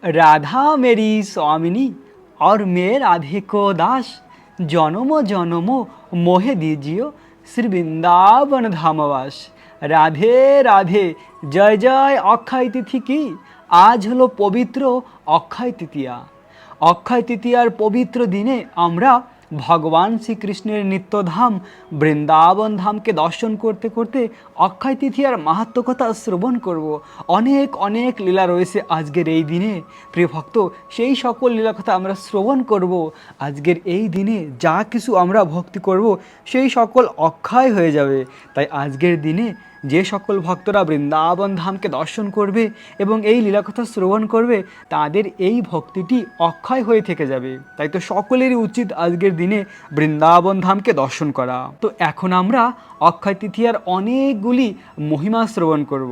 राधा मेरी स्वामिनी और मैं राधे को दास, जन्मो जन्मो मोहे दीजियो श्री वृंदावन धामवास। রাধে রাধে, জয় জয় অক্ষয় তিথি কি। আজ হলো পবিত্র অক্ষয় তৃতীয়া। অক্ষয় তৃতীয়ার পবিত্র দিনে আমরা ভগবান শ্রীকৃষ্ণের নিত্যধাম বৃন্দাবন ধামকে দর্শন করতে করতে অক্ষয় তৃতীয়ার মাহাত্ম্য কথা শ্রবণ করব। অনেক অনেক লীলা রয়েছে আজকের এই দিনে। প্রিয় ভক্ত, সেই সকল লীলা কথা আমরা শ্রবণ করব। আজকের এই দিনে যা কিছু আমরা ভক্তি করব সেই সকল অক্ষয় হয়ে যাবে। তাই আজকের দিনে যে সকল ভক্তরা বৃন্দাবন ধামকে দর্শন করবে এবং এই লীলাকথা শ্রবণ করবে তাদের এই ভক্তিটি অক্ষয় হয়ে থেকে যাবে। তাই তো সকলেরই উচিত আজকের দিনে বৃন্দাবন ধামকে দর্শন করা। তো এখন আমরা অক্ষয় তৃতীয়ার অনেকগুলি মহিমা শ্রবণ করব।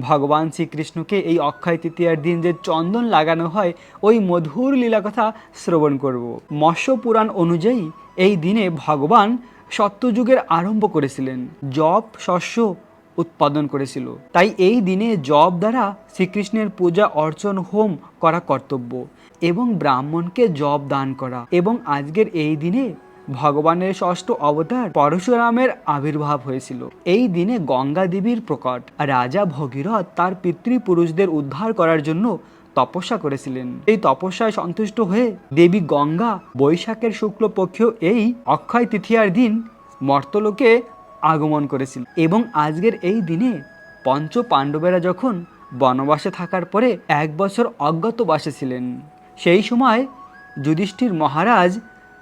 ভগবান শ্রীকৃষ্ণকে এই অক্ষয় তৃতীয়ার দিন যে চন্দন লাগানো হয় ওই মধুর লীলাকথা শ্রবণ করব। মৎস্য পুরাণ অনুযায়ী এই দিনে ভগবান সত্যযুগের আরম্ভ করেছিলেন, জপ শস্য উৎপাদন করেছিল। তাই এই দিনে জপ দ্বারা শ্রীকৃষ্ণের পূজা অর্চন হোম করা কর্তব্য এবং ব্রাহ্মণকে জপ দান করা। এবং আজকের এই দিনে ভগবানের ষষ্ঠ অবতার পরশুরামের আবির্ভাব হয়েছিল। এই দিনে গঙ্গা দেবীর প্রকট। রাজা ভগীরথ তার পিতৃপুরুষদের উদ্ধার করার জন্য তপস্যা করেছিলেন। এই তপস্যায় সন্তুষ্ট হয়ে দেবী গঙ্গা বৈশাখের শুক্লপক্ষীয় এই অক্ষয় তৃতীয়ার দিন মর্তলোকে আগমন করেছিল। এবং আজকের এই দিনে পঞ্চ পাণ্ডবেরা যখন বনবাসে থাকার পরে 1 বছর অজ্ঞাতবাসে ছিলেন, সেই সময় যুধিষ্ঠির মহারাজ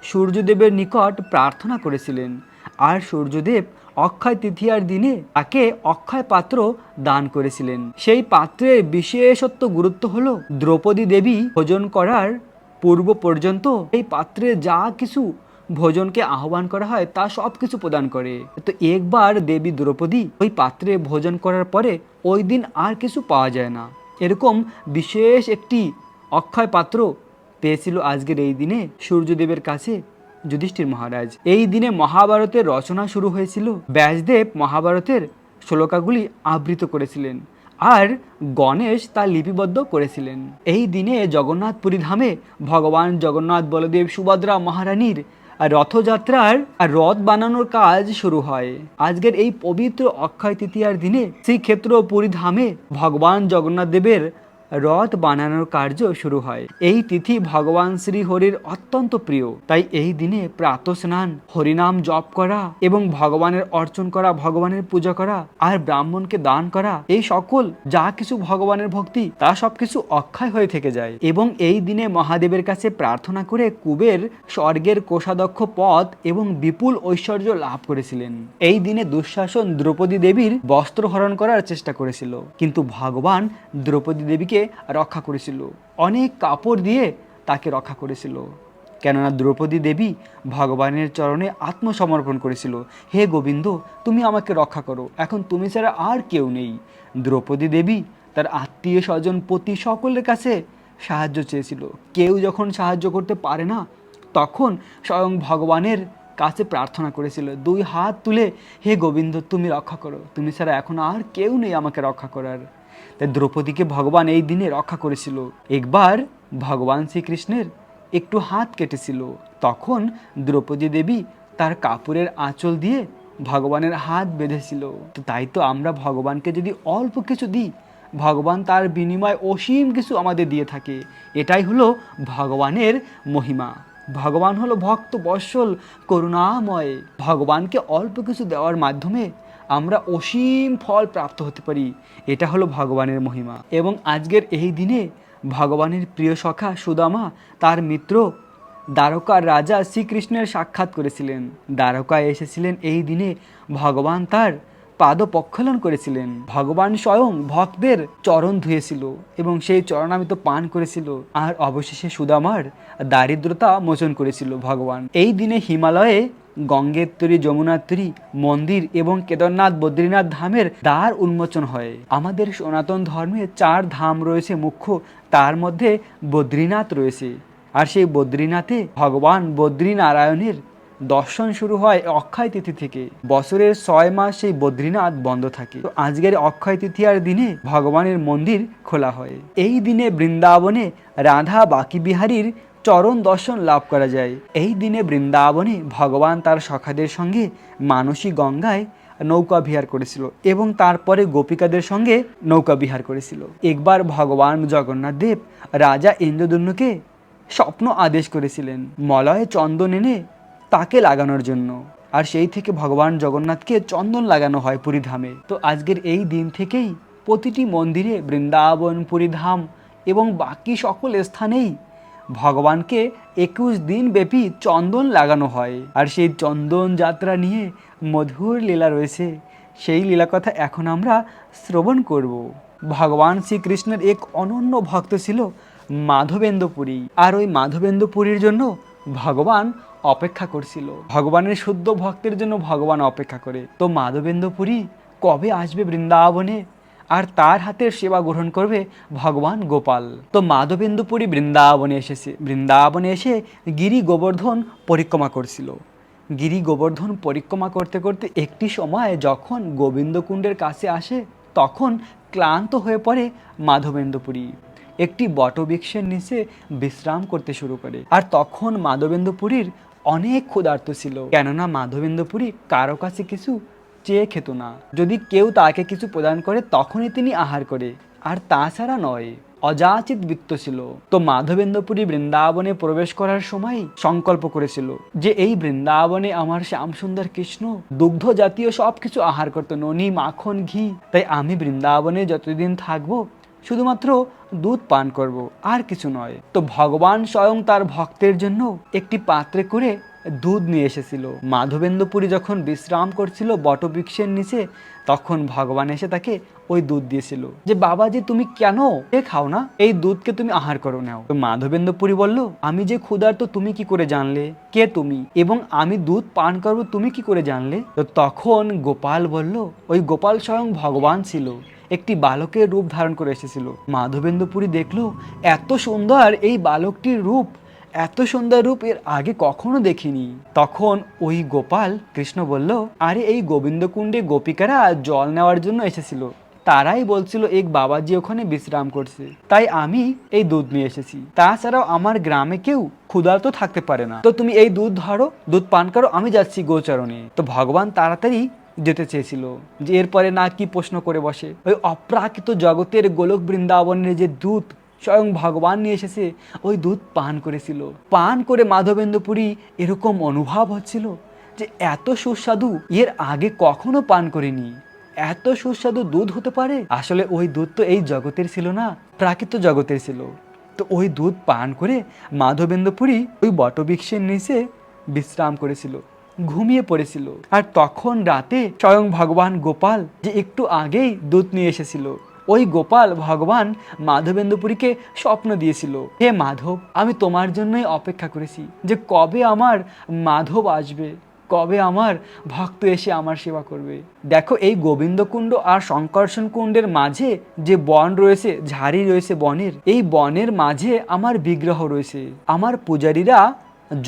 সূর্যদেবের নিকট প্রার্থনা করেছিলেন। আর সূর্যদেব অক্ষয় তৃতীয়ার দিনে তাকে অক্ষয় পাত্র দান করেছিলেন। সেই পাত্রের বিশেষত্ব গুরুত্ব হলো দ্রৌপদী দেবী ভোজন করার পূর্ব পর্যন্ত এই পাত্রে যা কিছু ভোজনকে আহ্বান করা হয় তা সব কিছু প্রদান করে। তো একবার দেবী দ্রৌপদী ওই পাত্রে ভোজন করার পরে ওই দিন আর কিছু পাওয়া যায় না। এরকম বিশেষ একটি অক্ষয় পাত্র পেয়েছিল আজকের এই দিনে সূর্যদেবের কাছে যুধিষ্ঠির মহারাজ। এই দিনে মহাভারতের রচনা শুরু হয়েছিল। ব্যাসদেব মহাভারতের শ্লোকাগুলি আবৃত করেছিলেন আর গণেশ তা লিপিবদ্ধ করেছিলেন। এই দিনে জগন্নাথপুরী ধামে ভগবান জগন্নাথ বলদেব সুভদ্রা মহারানীর রথযাত্রার রথ বানানোর কাজ শুরু হয়। আজকের এই পবিত্র অক্ষয় তৃতীয়ার দিনে শ্রীক্ষেত্র পুরী ধামে ভগবান জগন্নাথ দেবের রথ বানানোর কার্য শুরু হয়। এই তিথি ভগবান শ্রী হরির অত্যন্ত প্রিয়। তাই এই দিনে প্রাতঃ স্নান, হরিনাম জপ করা এবং ভগবানের অর্চন করা, ভগবানের পূজা করা আর ব্রাহ্মণকে দান করা, এই সকল যা কিছু ভগবানের ভক্তি তা সবকিছু অক্ষয় হয়ে থেকে যায়। এবং এই দিনে মহাদেবের কাছে প্রার্থনা করে কুবের স্বর্গের কোষাধ্যক্ষ পদ এবং বিপুল ঐশ্বর্য লাভ করেছিলেন। এই দিনে দুঃশাসন দ্রৌপদী দেবীর বস্ত্র হরণ করার চেষ্টা করেছিল, কিন্তু ভগবান দ্রৌপদী দেবীকে রক্ষা করেছিল, অনেক কাপড় দিয়ে তাকে রক্ষা করেছিল। কেননা দ্রৌপদী দেবী ভগবানের চরণে আত্মসমর্পণ করেছিল, হে গোবিন্দ তুমি আমাকে রক্ষা করো, এখন তুমি ছাড়া আর কেউ নেই। দ্রৌপদী দেবী তার আত্মীয় স্বজন পতি সকলের কাছে সাহায্য চেয়েছিল। কেউ যখন সাহায্য করতে পারে না তখন স্বয়ং ভগবানের কাছে প্রার্থনা করেছিল, 2 হাত তুলে, হে গোবিন্দ তুমি রক্ষা করো, তুমি ছাড়া এখন আর কেউ নেই আমাকে রক্ষা করার। তাই দ্রৌপদীকে ভগবান এই দিনে রক্ষা করেছিল। একবার ভগবান শ্রীকৃষ্ণের একটু হাত কেটেছিল, তখন দ্রৌপদী দেবী তার কাপড়ের আঁচল দিয়ে ভগবানের হাত বেঁধেছিল। তো তাই তো আমরা ভগবানকে যদি অল্প কিছু দিই, ভগবান তার বিনিময়ে অসীম কিছু আমাদের দিয়ে থাকে। এটাই হলো ভগবানের মহিমা। ভগবান হলো ভক্ত বৎসল করুণাময়। ভগবানকে অল্প কিছু দেওয়ার মাধ্যমে আমরা অসীম ফল প্রাপ্ত হতে পারি। এটা হলো ভগবানের মহিমা। এবং আজকের এই দিনে ভগবানের প্রিয় সখা সুদামা তার মিত্র দ্বারকার রাজা শ্রীকৃষ্ণের সাক্ষাৎ করেছিলেন। দ্বারকায় এসেছিলেন এই দিনে ভগবান তার পাদ প্রক্ষালন করেছিলেন। ভগবান স্বয়ং ভক্তদের চরণ ধুয়েছিল এবং সেই চরণামৃত পান করেছিল। আর অবশেষে সুদামার দারিদ্রতা মোচন করেছিল ভগবান। এই দিনে হিমালয়ে গঙ্গেত্রী, যমুনাত্রী মন্দির এবং কেদারনাথ বদ্রীনাথ ধামের দ্বার উন্মোচন হয়। আমাদের সনাতন ধর্মে 4 ধাম রয়েছে মুখ্য, তার মধ্যে বদ্রীনাথ রয়েছে। আর সেই বদ্রীনাথে ভগবান বদ্রীনারায়ণের দর্শন শুরু হয় অক্ষয় তিথি থেকে। বছরের 6 মাস সেই বদ্রীনাথ বন্ধ থাকে। তো আজকের অক্ষয় তৃতীয়ার দিনে ভগবানের মন্দির খোলা হয়। এই দিনে বৃন্দাবনে রাধা বাকি বিহারীর চরণ দর্শন লাভ করা যায়। এই দিনে বৃন্দাবনে ভগবান তার সখাদের সঙ্গে মানসী গঙ্গায় নৌকা বিহার করেছিল এবং তারপরে গোপিকাদের সঙ্গে নৌকা বিহার করেছিল। একবার ভগবান জগন্নাথ দেব রাজা ইন্দ্রদুম্নকে স্বপ্ন আদেশ করেছিলেন মলয়ে চন্দন এনে তাকে লাগানোর জন্য, আর সেই থেকে ভগবান জগন্নাথকে চন্দন লাগানো হয় পুরীধামে। তো আজকের এই দিন থেকেই প্রতিটি মন্দিরে, বৃন্দাবন, পুরীধাম এবং বাকি সকল স্থানেই ভগবানকে 21 দিন ব্যাপী চন্দন লাগানো হয়। আর সেই চন্দন যাত্রা নিয়ে মধুর লীলা রয়েছে, সেই লীলা কথা এখন আমরা শ্রবণ করব। ভগবান শ্রীকৃষ্ণের এক অনন্য ভক্ত ছিল মাধবেন্দ্র পুরী, আর ওই মাধবেন্দ্র পুরীর জন্য ভগবান অপেক্ষা করছিল। ভগবানের শুদ্ধ ভক্তের জন্য ভগবান অপেক্ষা করে। তো মাধবেন্দ্র পুরী কবে আসবে বৃন্দাবনে, আর তার হাতের সেবা গ্রহণ করবে ভগবান গোপাল। তো মাধবেন্দ্র পুরী বৃন্দাবনে এসেছে। বৃন্দাবনে এসে গিরি গোবর্ধন পরিক্রমা করছিল। গিরি গোবর্ধন পরিক্রমা করতে করতে একটি সময় যখন গোবিন্দকুণ্ডের কাছে আসে, তখন ক্লান্ত হয়ে পড়ে মাধবেন্দ্র পুরী। একটি বটবৃক্ষের নিচে বিশ্রাম করতে শুরু করে। আর তখন মাধবেন্দ্র পুরীর অনেক ক্ষুধার্ত ছিল, কেননা মাধবেন্দ্র পুরী কারো কাছে কিছু চেয়ে খেত না। যদি কেউ তাকে কিছু প্রদান করে তখনই তিনি আহার করে, আর তাছাড়া নয়। অযাচিত বৃত্ত ছিল। তো মাধবেন্দ্র পুরী বৃন্দাবনে প্রবেশ করার সময় সংকল্প করেছিল যে এই বৃন্দাবনে আমার শ্যামসুন্দর কৃষ্ণ দুগ্ধ জাতীয় সবকিছু আহার করতো, ননি, মাখন, ঘি। তাই আমি বৃন্দাবনে যতদিন থাকবো শুধুমাত্র দুধ পান করব, আর কিছু নয়। তো ভগবান স্বয়ং তার ভক্তের জন্য একটি পাত্রে করে দুধ নিয়ে এসেছিল। মাধবেন্দ্র পুরী যখন বিশ্রাম করছিল বটবৃক্ষের নিচে, তখন ভগবান এসে তাকে ওই দুধ দিয়েছিল যে বাবাজি তুমি কেন খাও না, এই দুধকে তুমি আহার করো নাও। তো মাধবেন্দ্র পুরী বলল, আমি যে ক্ষুধার্ত তুমি কি করে জানলে, কে তুমি, এবং আমি দুধ পান করবো তুমি কি করে জানলে? তো তখন গোপাল বলল, ওই গোপাল স্বয়ং ভগবান ছিল, একটি বালকের রূপ ধারণ করে এসেছিল। মাধবেন্দ্র পুরী দেখলো এত সুন্দর এই বালকটির রূপ, এত সুন্দর রূপ এর আগে কখনো দেখিনি। তখন ওই গোপাল কৃষ্ণ বলল, আরে এই গোবিন্দকুণ্ডে গোপিকারা জল নেওয়ার জন্য এসেছিল, তারাই বলছিল এক বাবাজি ওখানে বিশ্রাম করছে, তাই আমি এই দুধ নিয়ে এসেছি। তাছাড়াও আমার গ্রামে কেউ ক্ষুধার্ত থাকতে পারে না, তো তুমি এই দুধ ধরো, দুধ পান করো, আমি যাচ্ছি গোচরণে। তো ভগবান তাড়াতাড়ি যেতে চেয়েছিল যে এরপরে না কি প্রশ্ন করে বসে। ওই অপ্রাকৃত জগতের গোলক বৃন্দাবনের যে দুধ স্বয়ং ভগবান নিয়ে এসেছে, ওই দুধ পান করেছিল। পান করে মাধবেন্দ্র পুরী এরকম অনুভব হচ্ছিল যে এত সুস্বাদু এর আগে কখনো পান করিনি, এত সুস্বাদু দুধ হতে পারে। আসলে ওই দুধ তো এই জগতের ছিল না, প্রাকৃত জগতের ছিল। তো ওই দুধ পান করে মাধবেন্দ্র পুরী ওই বটবৃক্ষের নিচে বিশ্রাম করেছিল, ঘুমিয়ে পড়েছিল। আর তখন রাতে স্বয়ং ভগবান গোপাল যে একটু আগেই দুধ নিয়ে এসেছিল, ওই গোপাল ভগবান মাধবেন্দ্র পুরীকে স্বপ্ন দিয়েছিল, হে মাধব, আমি তোমার জন্যই অপেক্ষা করেছি যে কবে আমার মাধব আসবে, কবে আমার ভক্ত এসে আমার সেবা করবে। দেখো এই গোবিন্দকুণ্ড আর শঙ্কর্ষণ কুণ্ডের মাঝে যে বন রয়েছে, ঝাড়ি রয়েছে বনের, এই বনের মাঝে আমার বিগ্রহ রয়েছে। আমার পূজারীরা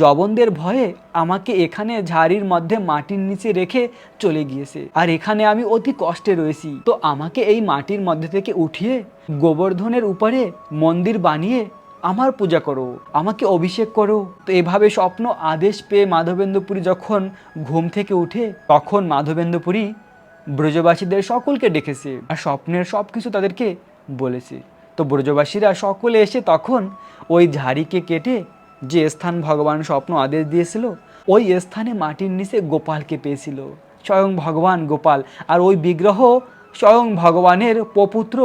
জবনদের ভয়ে আমাকে এখানে ঝাড়ির মধ্যে মাটির নিচে রেখে চলে গিয়েছে, আর এখানে আমি অতি কষ্টে রয়েছি। তো আমাকে এই মাটির মধ্যে থেকে উঠিয়ে গোবর্ধনের উপরে মন্দির বানিয়ে আমার পূজা করো, আমাকে অভিষেক করো। তো এভাবে স্বপ্ন আদেশ পেয়ে মাধবেন্দ্র পুরী যখন ঘুম থেকে উঠে, তখন মাধবেন্দ্র পুরী ব্রজবাসীদের সকলকে ডেকেছে আর স্বপ্নের সব কিছু তাদেরকে বলেছে। তো ব্রজবাসীরা সকলে এসে তখন ওই ঝাড়িকে কেটে যে স্থান ভগবান স্বপ্ন আদেশ দিয়েছিল, ওই স্থানে মাটির নিচে গোপালকে পেয়েছিল, স্বয়ং ভগবান গোপাল। আর ওই বিগ্রহ স্বয়ং ভগবানের প্রপুত্র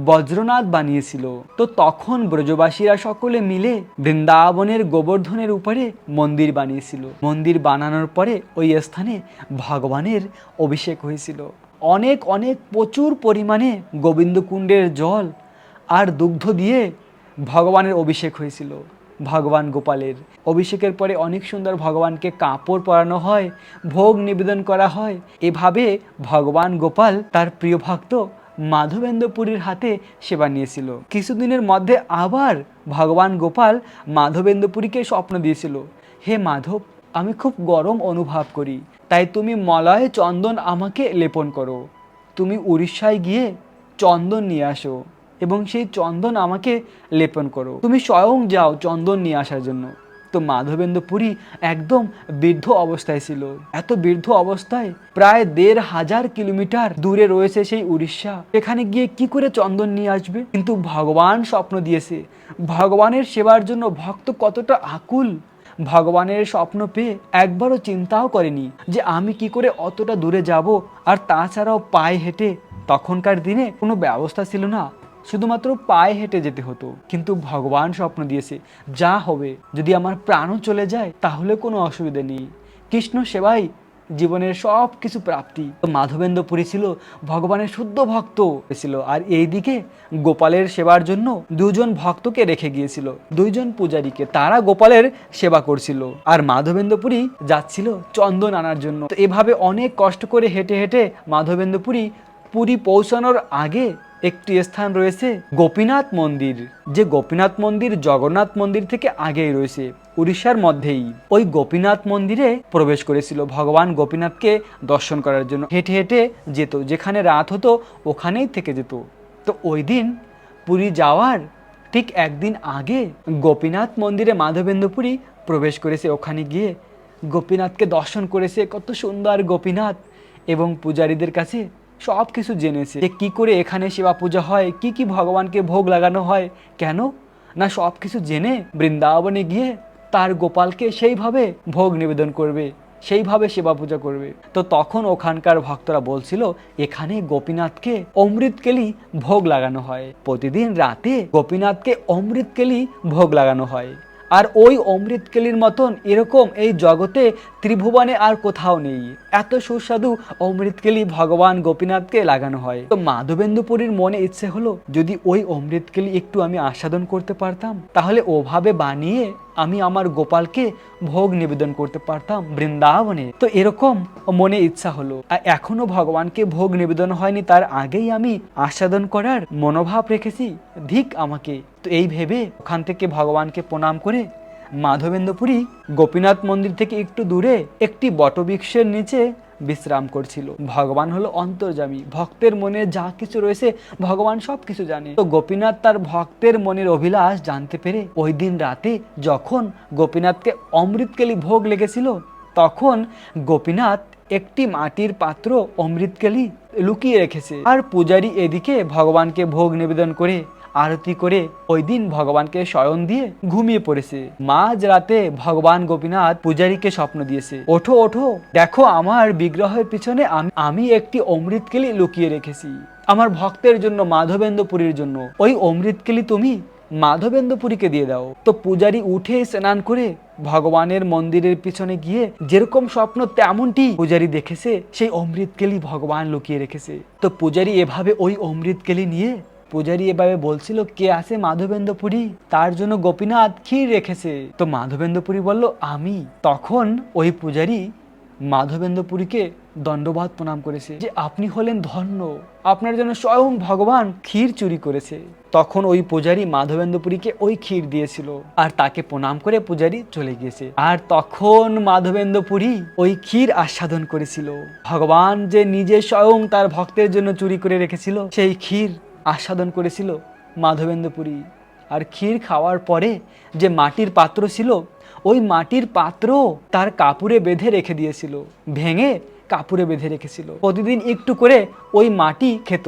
বজ্রনাথ বানিয়েছিল। তো তখন ব্রজবাসীরা সকলে মিলে বৃন্দাবনের গোবর্ধনের উপরে মন্দির বানিয়েছিল। মন্দির বানানোর পরে ওই স্থানে ভগবানের অভিষেক হয়েছিল। অনেক অনেক প্রচুর পরিমাণে গোবিন্দকুণ্ডের জল আর দুগ্ধ দিয়ে ভগবানের অভিষেক হয়েছিল। ভগবান গোপালের অভিষেকের পরে অনেক সুন্দর ভগবানকে কাপড় পরানো হয়, ভোগ নিবেদন করা হয়। এভাবে ভগবান গোপাল তার প্রিয় ভক্ত মাধবেন্দ্র পুরীর হাতে সেবা নিয়েছিল। কিছুদিনের মধ্যে আবার ভগবান গোপাল মাধবেন্দ্র পুরীকে স্বপ্ন দিয়েছিল, হে মাধব, আমি খুব গরম অনুভব করি, তাই তুমি মলয় চন্দন আমাকে লেপন করো। তুমি উড়িষ্যায় গিয়ে চন্দন নিয়ে আসো এবং সেই চন্দন আমাকে লেপন করো। তুমি স্বয়ং যাও চন্দন নিয়ে আসার জন্য। তো মাধবেন্দ্র পুরী একদম বৃদ্ধ অবস্থায় ছিল। এত বৃদ্ধ অবস্থায় প্রায় ১,৫০০ কিলোমিটার দূরে রয়েছে সেই উড়িষ্যা, এখানে গিয়ে কি করে চন্দন নিয়ে আসবে? কিন্তু ভগবান স্বপ্ন দিয়েছে। ভগবানের সেবার জন্য ভক্ত কতটা আকুল, ভগবানের স্বপ্ন পেয়ে একবারও চিন্তাও করেনি যে আমি কি করে অতটা দূরে যাব। আর তাছাড়াও পায়ে হেঁটে, তখনকার দিনে কোনো ব্যবস্থা ছিল না, শুধুমাত্র পায়ে হেঁটে যেতে হতো। কিন্তু ভগবান স্বপ্ন দিয়েছে, যা হবে, যদি আমার প্রাণও চলে যায় তাহলে কোনো অসুবিধা নেই, কৃষ্ণ সেবাই জীবনের সব কিছু প্রাপ্তি। মাধবেন্দ্র পুরী ছিল ভগবানের শুদ্ধ ভক্ত ছিল। আর এইদিকে গোপালের সেবার জন্য দুজন ভক্তকে রেখে গিয়েছিল, দুইজন পূজারীকে, তারা গোপালের সেবা করছিল। আর মাধবেন্দ্র পুরী যাচ্ছিল চন্দন আনার জন্য। তো এভাবে অনেক কষ্ট করে হেঁটে হেঁটে মাধবেন্দ্র পুরী পুরী পৌঁছানোর আগে একটি স্থান রয়েছে গোপীনাথ মন্দির, যে গোপীনাথ মন্দির জগন্নাথ মন্দির থেকে আগেই রয়েছে, উড়িষ্যার মধ্যেই। ওই গোপীনাথ মন্দিরে প্রবেশ করেছিল ভগবান গোপীনাথকে দর্শন করার জন্য। হেঁটে হেঁটে যেত, যেখানে রাত হতো ওখানেই থেকে যেত। তো ওই দিন পুরী যাওয়ার ঠিক একদিন আগে গোপীনাথ মন্দিরে মাধবেন্দ্র পুরী প্রবেশ করেছে। ওখানে গিয়ে গোপীনাথকে দর্শন করেছে, কত সুন্দর গোপীনাথ, এবং পূজারীদের কাছে সব কিছু জেনেছে যে কী করে এখানে সেবা পূজা হয়, কি কি ভগবানকে ভোগ লাগানো হয়। কেন না, সব কিছু জেনে বৃন্দাবনে গিয়ে তার গোপালকে সেইভাবে ভোগ নিবেদন করবে, সেইভাবে সেবা পূজা করবে। তো তখন ওখানকার ভক্তরা বলছিল এখানে গোপীনাথকে অমৃতকেলি ভোগ লাগানো হয়, প্রতিদিন রাতে গোপীনাথকে অমৃতকেলি ভোগ লাগানো হয়। আর ওই অমৃতকেলির মতন এরকম এই জগতে ত্রিভুবনে আর কোথাও নেই, এত সুস্বাদু অমৃতকেলি ভগবান গোপীনাথকে লাগানো হয়। তো মাধবেন্দ্র পুরীর মনে ইচ্ছে হলো যদি ওই অমৃতকেলি একটু আমি আস্বাদন করতে পারতাম, তাহলে ওভাবে বানিয়ে আমি আমার গোপালকে ভোগ নিবেদন করতে পারতাম বৃন্দাবনে। তো এরকম মনে ইচ্ছা হলো, আর এখনো ভগবানকে ভোগ নিবেদন হয়নি, তার আগেই আমি আস্বাদন করার মনোভাব রেখেছি, ধিক আমাকে। তো এই ভেবে ওখান থেকে ভগবানকে প্রণাম করে মাধবেন্দ্র পুরী গোপীনাথ মন্দির থেকে একটু দূরে একটি বটবৃক্ষের নিচে বিশ্রাম করছিল। ভগবান হলো অন্তর্যামী, ভক্তের মনে যা কিছু রয়েছে ভগবান সব কিছু জানে। তো গোপীনাথ তার ভক্তের মনের অভিলাষ জানতে পেরে ওই দিন রাতে যখন গোপীনাথকে অমৃতকেলি ভোগ লেগেছিল, তখন গোপীনাথ একটি মাটির পাত্র অমৃতকেলি লুকিয়ে রেখেছে। আর পূজারী এদিকে ভগবানকে ভোগ নিবেদন করে আরতি করে ওই দিন ভগবানকে শয়ন দিয়ে ঘুমিয়ে পড়েছে। মাঝ রাতে ভগবান গোপীনাথ পূজারীকে স্বপ্ন দিয়েছে, ওঠো ওঠো, দেখো আমার বিগ্রহের পিছনে আমি একটি অমৃতকেলি লুকিয়ে রেখেছি আমার ভক্তের জন্য, মাধবেন্দ্র পুরীর জন্য। ওই অমৃতকেলি তুমি মাধবেন্দ্র পুরীকে দিয়ে দাও। তো পূজারী উঠে স্নান করে ভগবানের মন্দিরের পিছনে গিয়ে যেরকম স্বপ্ন তেমনটি পূজারী দেখেছে, সেই অমৃতকেলি ভগবান লুকিয়ে রেখেছে। তো পূজারী এভাবে ওই অমৃতকেলি নিয়ে পূজারী এভাবে বলছিল কে আছে মাধবেন্দ্র পুরী, তার জন্য গোপীনাথ ক্ষীর রেখেছে। তো মাধবেন্দ্র পুরী বলল আমি। তখন ওই পূজারী মাধবেন্দ্র পুরীকে দণ্ডবাদ প্রণাম করেছে যে আপনি হলেন ধন্য, আপনার জন্য স্বয়ং ভগবান ক্ষীর চুরি করেছে। তখন ওই পূজারী মাধবেন্দ্র পুরীকে ওই ক্ষীর দিয়েছিল আর তাকে প্রণাম করে পূজারী চলে গিয়েছে। আর তখন মাধবেন্দ্র পুরী ওই ক্ষীর আস্বাদন করেছিল। ভগবান যে নিজে স্বয়ং তার ভক্তের জন্য চুরি করে রেখেছিল, সেই ক্ষীর আস্বাদন করেছিল মাধবেন্দ্র পুরী। আর ক্ষীর খাওয়ার পরে যে মাটির পাত্র ছিল, ওই মাটির পাত্র তার কাপড়ে বেঁধে রেখে দিয়েছিল, ভেঙে কাপড়ে বেঁধে রেখেছিল। প্রতিদিন একটু করে ওই মাটি খেত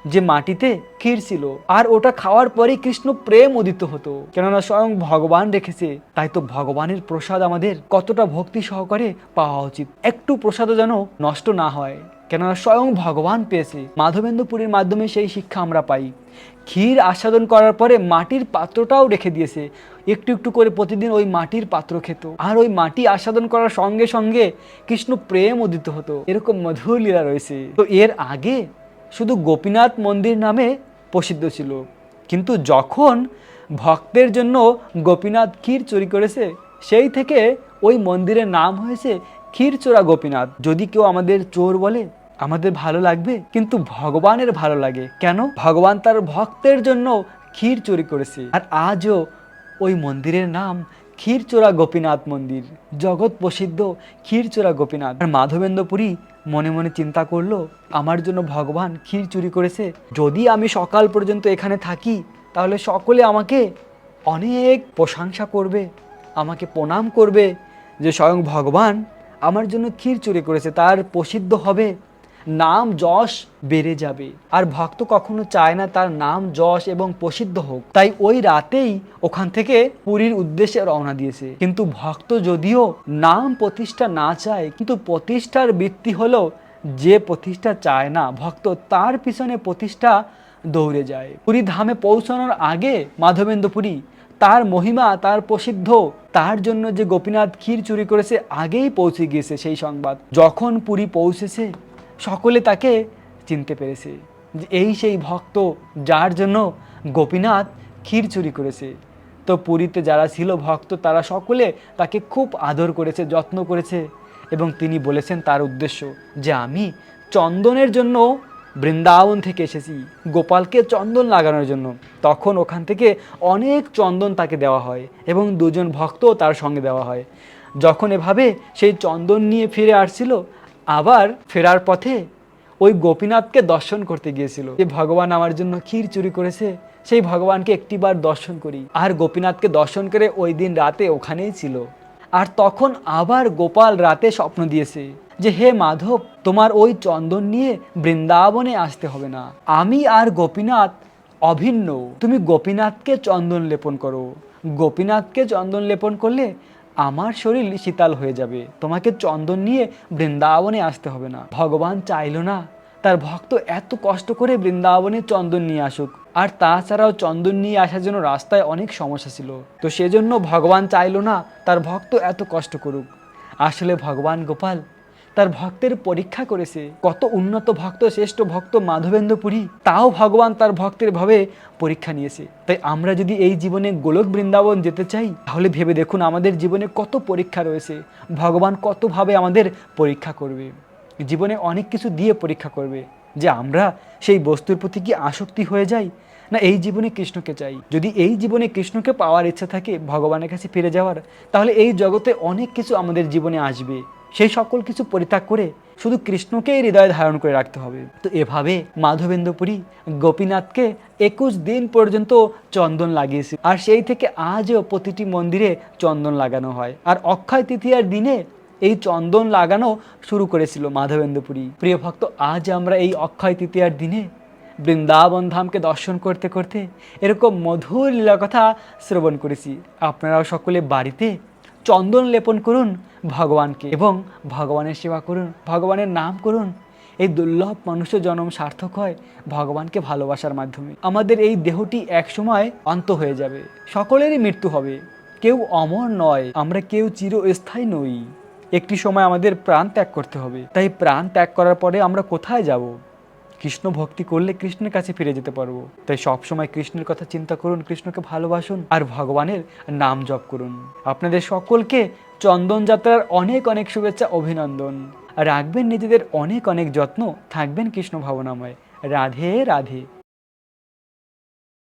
যে মাটিতে ক্ষীর ছিল, আর ওটা খাওয়ার পরে কৃষ্ণ প্রেম উদিত হতো, কেননা স্বয়ং ভগবান রেখেছে। তাই তো ভগবানের প্রসাদ আমাদের কতটা ভক্তি সহকারে পাওয়া উচিত, একটু প্রসাদও যেন নষ্ট না হয়, কেননা স্বয়ং ভগবান পেয়েছে। মাধবেন্দ্র পুরীর মাধ্যমে সেই শিক্ষা আমরা পাই। ক্ষীর আস্বাদন করার পরে মাটির পাত্রটাও রেখে দিয়েছে, একটু একটু করে প্রতিদিন ওই মাটির পাত্র খেত, আর ওই মাটি আস্বাদন করার সঙ্গে সঙ্গে কৃষ্ণ প্রেম উদিত হতো। এরকম মধুর লীলা রয়েছে। তো এর আগে শুধু গোপীনাথ মন্দির নামে প্রসিদ্ধ ছিল, কিন্তু যখন ভক্তের জন্য গোপীনাথ ক্ষীর চুরি করেছে, সেই থেকে ওই মন্দিরের নাম হয়েছে ক্ষীরচোরা গোপীনাথ। যদি কেউ আমাদের চোর বলে আমাদের ভালো লাগবে, কিন্তু ভগবানের ভালো লাগে। কেন? ভগবান তার ভক্তের জন্য ক্ষীর চুরি করেছে। আর আজও ওই মন্দিরের নাম ক্ষীরচোরা গোপীনাথ মন্দির, জগৎ প্রসিদ্ধ ক্ষীরচোরা গোপীনাথ। আর মাধবেন্দ্রপুরী মনে মনে চিন্তা করলো, আমার জন্য ভগবান ক্ষীর চুরি করেছে। যদি আমি সকাল পর্যন্ত এখানে থাকি তাহলে সকলে আমাকে অনেক প্রশংসা করবে, আমাকে প্রণাম করবে যে স্বয়ং ভগবান আমার জন্য ক্ষীর চুরি করেছে, তার প্রসিদ্ধ হবে, নাম যশ বেড়ে যাবে। আর ভক্ত কখনো চায় না তার নাম যশ এবং প্রসিদ্ধ হোক, তাই ওই রাতেই ওখান থেকে পুরীর উদ্দেশ্যে রওনা দিয়েছে। কিন্তু ভক্ত যদিও নাম প্রতিষ্ঠা না চায়, কিন্তু প্রতিষ্ঠার ভিত্তি হলো যে প্রতিষ্ঠা চায় না ভক্ত তার পিছনে প্রতিষ্ঠা দৌড়ে যায়। পুরী ধামে পৌঁছানোর আগে মাধবেন্দ্রপুরী তার মহিমা, তার প্রসিদ্ধ, তার জন্য যে গোপীনাথ ক্ষীর চুরি করেছে আগেই পৌঁছে গিয়েছে সেই সংবাদ। যখন পুরী পৌঁছেছে সকলে তাকে চিনতে পেরেছে যে এই সেই ভক্ত যার জন্য গোপীনাথ ক্ষীর চুরি করেছে। তো পুরীতে যারা ছিল ভক্ত তারা সকলে তাকে খুব আদর করেছে, যত্ন করেছে এবং তিনি বলেছেন তার উদ্দেশ্য যে আমি চন্দনের জন্য বৃন্দাবন থেকে এসেছি, গোপালকে চন্দন লাগানোর জন্য। তখন ওখান থেকে অনেক চন্দন তাকে দেওয়া হয় এবং দুজন ভক্ত তার সঙ্গে দেওয়া হয়। যখন এভাবে সেই চন্দন নিয়ে ফিরে আসছিল, আবার ফেরার পথে ওই গোপীনাথকে দর্শন করতে গিয়েছিল যে ভগবান আমার জন্য ক্ষীর চুরি করেছে, সেই ভগবানকে একটিবার দর্শন করি। আর গোপীনাথকে দর্শন করে ওই দিন রাতে ওখানেই ছিল। আর তখন আবার গোপাল রাতে স্বপ্ন দিয়েছে যে হে মাধব, তোমার ওই চন্দন নিয়ে বৃন্দাবনে আসতে হবে না, আমি আর গোপীনাথ অভিন্ন, তুমি গোপীনাথকে চন্দন লেপন করো। গোপীনাথকে চন্দন লেপন করলে আমার শরীর শীতল হয়ে যাবে, তোমাকে চন্দন নিয়ে বৃন্দাবনে আসতে হবে না। ভগবান চাইলো না তার ভক্ত এত কষ্ট করে বৃন্দাবনে চন্দন নিয়ে আসুক, আর তাছাড়াও চন্দন নিয়ে আসার জন্য রাস্তায় অনেক সমস্যা ছিল। তো সেজন্য ভগবান চাইলো না তার ভক্ত এত কষ্ট করুক। আসলে ভগবান গোপাল তার ভক্তের পরীক্ষা করেছে। কত উন্নত ভক্ত, শ্রেষ্ঠ ভক্ত মাধবেন্দ্রপুরী, তাও ভগবান তার ভক্তের ভাবে পরীক্ষা নিয়েছে। তাই আমরা যদি এই জীবনে গোলক বৃন্দাবন যেতে চাই তাহলে ভেবে দেখুন আমাদের জীবনে কত পরীক্ষা রয়েছে, ভগবান কতভাবে আমাদের পরীক্ষা করবে। জীবনে অনেক কিছু দিয়ে পরীক্ষা করবে যে আমরা সেই বস্তুর প্রতি কি আসক্তি হয়ে যাই, না এই জীবনে কৃষ্ণকে চাই। যদি এই জীবনে কৃষ্ণকে পাওয়ার ইচ্ছা থাকে, ভগবানের কাছে ফিরে যাওয়ার, তাহলে এই জগতে অনেক কিছু আমাদের জীবনে আসবে। সেই সকল কিছু পরিত্যাগ করে শুধু কৃষ্ণকেই হৃদয়ে ধারণ করে রাখতে হবে। তো এভাবে মাধবেন্দ্রপুরী গোপীনাথকে 21 দিন পর্যন্ত চন্দন লাগিয়েছে। আর সেই থেকে আজও প্রতিটি মন্দিরে চন্দন লাগানো হয়। আর অক্ষয় তৃতীয়ার দিনে এই চন্দন লাগানো শুরু করেছিল মাধবেন্দ্রপুরী। প্রিয় ভক্ত, আজ আমরা এই অক্ষয় তৃতীয়ার দিনে বৃন্দাবন ধামকে দর্শন করতে করতে এরকম মধুর লীলা কথা শ্রবণ করেছি। আপনারাও সকলে বাড়িতে চন্দন লেপন করুন ভগবানকে এবং ভগবানের সেবা করুন, ভগবানের নাম করুন। এই দুর্লভ মনুষ্য জন্ম সার্থক হয় ভগবানকে ভালোবাসার মাধ্যমে। আমাদের এই দেহটি একসময় অন্ত হয়ে যাবে, সকলেরই মৃত্যু হবে, কেউ অমর নয়, আমরা কেউ চিরস্থায়ী নই। একটি সময় আমাদের প্রাণ ত্যাগ করতে হবে। তাই প্রাণ ত্যাগ করার পরে আমরা কোথায় যাব? কৃষ্ণ ভক্তি করলে কৃষ্ণের কাছে ফিরে যেতে পারবো। তাই সবসময় কৃষ্ণের কথা চিন্তা করুন, কৃষ্ণকে ভালোবাসুন আর ভগবানের নাম জপ করুন। আপনাদের সকলকে চন্দন যাত্রার অনেক অনেক শুভেচ্ছা, অভিনন্দন। রাখবেন নিজেদের অনেক অনেক যত্ন, থাকবেন কৃষ্ণ ভাবনাময়। রাধে রাধে।